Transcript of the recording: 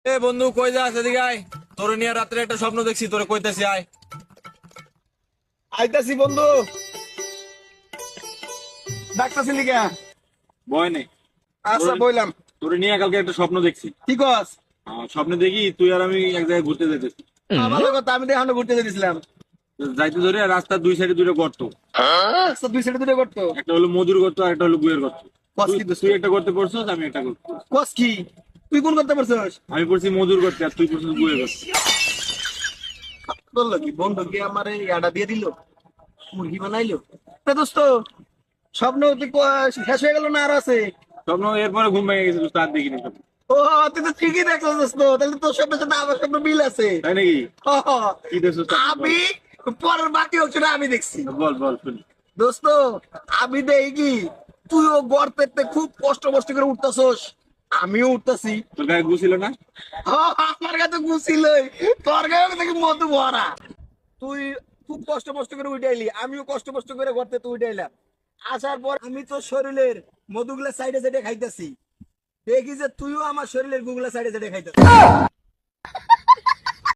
এ বন্ধু কই যাস এদিকে আয়। তোরে নিয়ে রাত্রে একটা স্বপ্ন দেখছি, তোরে কইতেছি আয়। আইতাছি বন্ধু, ডাকতাছি লিগা। ভয় নেই। আচ্ছা তোরে বইলাম। তোরে নিয়ে কালকে একটা স্বপ্ন দেখছি। কি কস? স্বপ্নে দেখি তুই আর আমি এক জায়গায় ঘুরতে যেতেছি। ভালো কথা, আমি তো এখনো ঘুরতে যেতেছিলাম। যাইতে ধরে রাস্তার দুই সাইডে দুটো গর্ত। আচ্ছা, দুই সাইডে দুটো করতো। একটা হলো মধুর গর্ত আর একটা হলো গুয়ের গর্ত। কস তুই কি দোস্ত? তুই একটা করতে পড়ছস, আমি একটা করতে পড়ছি। কস কি? তুই কোন করতে পারছস? আমি পড়ছি মধুর গর্তে আর তুই পড়ছিস গুয়ের গর্তে। বললো কি বন্ধু কি আমার ইয়াটা দিয়ে দিল, মুরগি বানাইলো? তা দোস্ত, স্বপ্ন তুই শেষ হয়ে গেল না আর আছে? স্বপ্ন এরপরে ঘুম ভেঙে গেছিল, তার দেখিনি স্বপ্ন। ও, তুই তো ঠিকই দেখছিস দোস্ত, তাহলে তোর স্বপ্নের সাথে আমার স্বপ্ন মিল আছে। তাই নাকি? ও, কি দেখছিস স্বপ্নে বল। আমি পরের বাকি অংশটা আমি দেখছি। বল বল শুনি। দোস্ত, আমি দেখি কি তুইও গর্তেতে খুব কষ্ট কষ্ট করে উঠতেছস, আমিও উঠতেছি। তোর গায়ে গুছিল না? আমার কাছে গুছিলই, তোর গায়ে দেখি মধু ভরা। তুই খুব কষ্ট কষ্ট করে উঠাইলি, আমিও কষ্ট কষ্ট করে গর্তে উঠাইলাম। আসার পর আমি তোর শরীরের মধুগুলা সাইডে সাইডে খাইতেছি, দেখি যে তুইও আমার শরীরের গুগুলা সাইডে সাইডে খাইতেছিস।